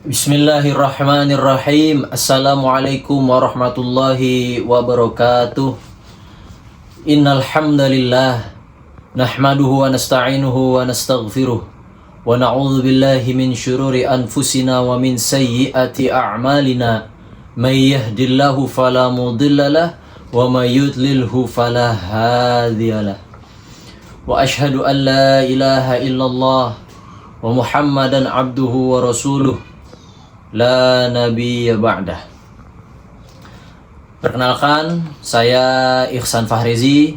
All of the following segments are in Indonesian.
Bismillahirrahmanirrahim. Assalamualaikum warahmatullahi wabarakatuh. Innal hamdalillah nahmaduhu wa nasta'inuhu wa nastaghfiruh wa na'udzu billahi min syururi anfusina wa min sayyiati a'malina. May yahdihillahu fala mudhillalah wa may yudlilhu fala hadiyalah. Wa asyhadu an la ilaha illallah wa Muhammadan abduhu wa rasuluh la nabiyya ba'dah. Perkenalkan, saya Ihsan Fahrizi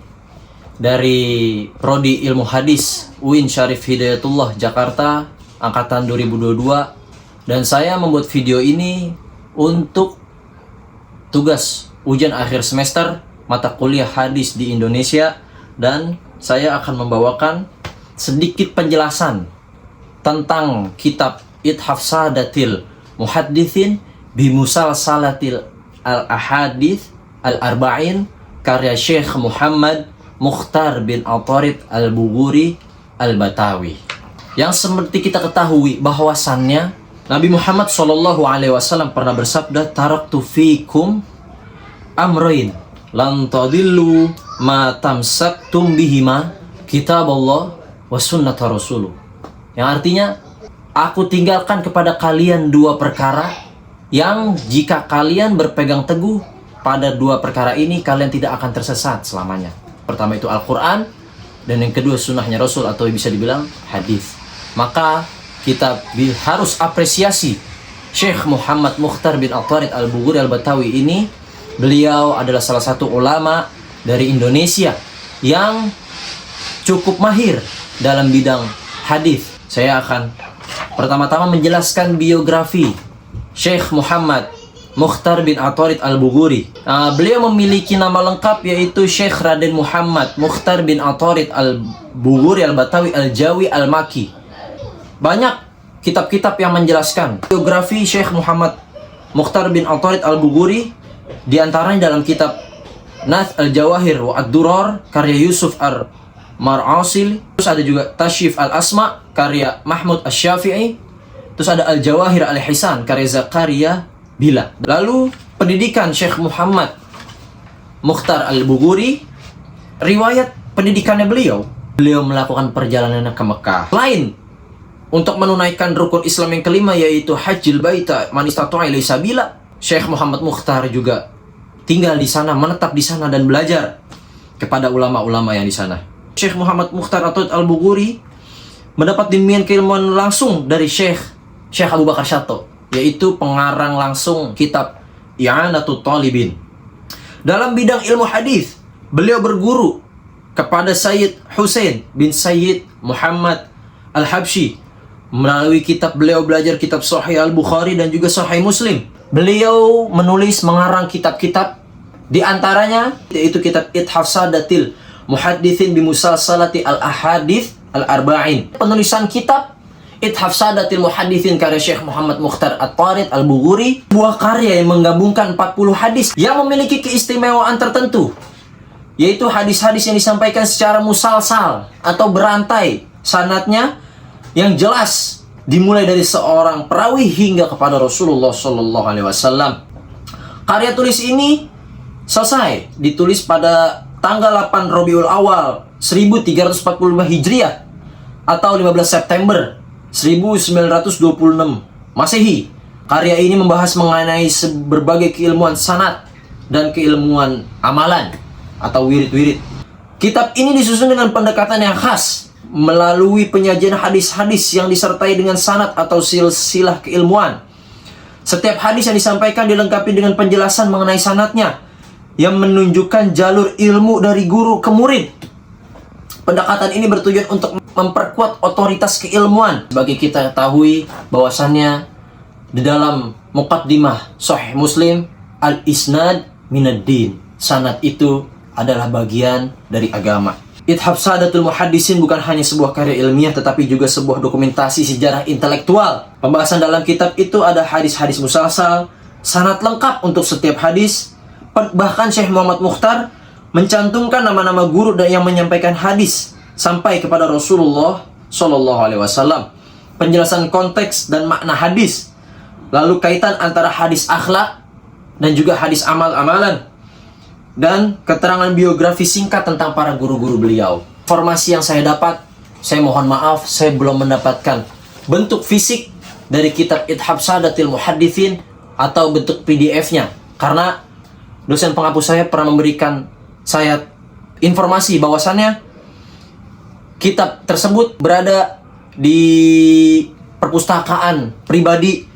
dari Prodi Ilmu Hadis UIN Syarif Hidayatullah Jakarta angkatan 2022, dan saya membuat video ini untuk tugas ujian akhir semester mata kuliah hadis di Indonesia, dan saya akan membawakan sedikit penjelasan tentang kitab Ithaf Sadatil Muhaddithin Bimusalsalatil Al-Ahadith Al-Arba'in karya Syekh Muhammad Mukhtar bin Atharid Al-Bughuri Al-Batawi. Yang seperti kita ketahui bahwasannya Nabi Muhammad SAW pernah bersabda, taraktu fikum amrain lan tadillu ma tamsaktum bihima kitab Allah wa sunnata rasuluh. Yang artinya, aku tinggalkan kepada kalian dua perkara yang jika kalian berpegang teguh pada dua perkara ini, kalian tidak akan tersesat selamanya. Pertama itu Al-Quran, dan yang kedua sunnahnya Rasul atau bisa dibilang hadis. Maka kita harus apresiasi Syekh Muhammad Mukhtar bin Atharid Al-Bughuri Al-Batawi ini. Beliau adalah salah satu ulama dari Indonesia yang cukup mahir dalam bidang hadis. Saya akan pertama-tama menjelaskan biografi Syekh Muhammad Mukhtar bin Atharid Al-Bughuri. Beliau memiliki nama lengkap yaitu Syekh Raden Muhammad Mukhtar bin Atharid Al-Bughuri Al-Batawi Al-Jawi Al-Maki. Banyak kitab-kitab yang menjelaskan biografi Syekh Muhammad Mukhtar bin Atharid Al-Bughuri, di antaranya dalam kitab Nath Al-Jawahir wa Ad-Durar karya Yusuf Ar-Mar'asil. Terus ada juga Tashif Al-Asma karya Mahmud Asy-Syafi'i. Terus ada Al-Jawahir Al-Hisan karya Zakaria Bila. Lalu pendidikan Syekh Muhammad Mukhtar Al-Bughuri, riwayat pendidikannya beliau melakukan perjalanan ke Mekah. Selain untuk menunaikan rukun Islam yang kelima yaitu Hajjil Baita Man Istata'a Ilaihi Sabila, Syekh Muhammad Mukhtar juga tinggal di sana, menetap di sana dan belajar kepada ulama-ulama yang di sana. Syekh Muhammad Mukhtar Atharid Al-Bughuri mendapat bimbingan keilmuan langsung dari Syekh Abu Bakar Syato, yaitu pengarang langsung kitab I'anatut Talibin. Dalam bidang ilmu hadis, beliau berguru kepada Sayyid Husain bin Sayyid Muhammad Al-Habsyi. Melalui kitab beliau belajar kitab Sahih Al-Bukhari dan juga Sahih Muslim. Beliau menulis mengarang kitab-kitab, di antaranya yaitu kitab Ithaf Sadatil Muhaddithin Bimusalsalati Al-Ahadith Al-Arba'in. Penulisan kitab Ithaf Sadatil Muhaddithin karya Syekh Muhammad Mukhtar Atharid Al-Bughuri, sebuah karya yang menggabungkan 40 hadis yang memiliki keistimewaan tertentu, yaitu hadis-hadis yang disampaikan secara musalsal atau berantai sanadnya, yang jelas dimulai dari seorang perawi hingga kepada Rasulullah SAW. Karya tulis ini selesai ditulis pada tanggal 8 Rabiul Awal 1345 Hijriah atau 15 September 1926 Masehi. Karya ini membahas mengenai berbagai keilmuan sanad dan keilmuan amalan atau wirid-wirid. Kitab ini disusun dengan pendekatan yang khas melalui penyajian hadis-hadis yang disertai dengan sanad atau silsilah keilmuan. Setiap hadis yang disampaikan dilengkapi dengan penjelasan mengenai sanadnya yang menunjukkan jalur ilmu dari guru ke murid. Pendekatan ini bertujuan untuk memperkuat otoritas keilmuan. Bagi kita ketahui bahwasannya di dalam muqaddimah Sahih Muslim, al-isnad minad-din, sanad itu adalah bagian dari agama. Ithaf Sadatul Muhaddithin bukan hanya sebuah karya ilmiah, tetapi juga sebuah dokumentasi sejarah intelektual. Pembahasan dalam kitab itu ada hadis-hadis musalsal, sanad lengkap untuk setiap hadis. Bahkan Syekh Muhammad Mukhtar mencantumkan nama-nama guru yang menyampaikan hadis sampai kepada Rasulullah SAW. Penjelasan konteks dan makna hadis, lalu kaitan antara hadis akhlak dan juga hadis amal-amalan, dan keterangan biografi singkat tentang para guru-guru beliau. Informasi yang saya dapat, saya mohon maaf, saya belum mendapatkan bentuk fisik dari kitab Ithaf Sadatil Muhaddithin atau bentuk PDF-nya, karena dosen penghapus saya pernah memberikan saya informasi bahwasannya kitab tersebut berada di perpustakaan pribadi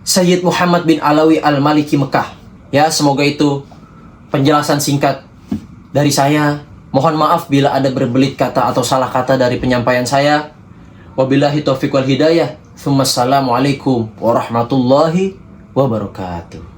Sayyid Muhammad bin Alawi Al-Maliki Mekah. Ya, semoga itu penjelasan singkat dari saya. Mohon maaf bila ada berbelit kata atau salah kata dari penyampaian saya. Wabillahi taufiq wal hidayah. Assalamualaikum warahmatullahi wabarakatuh.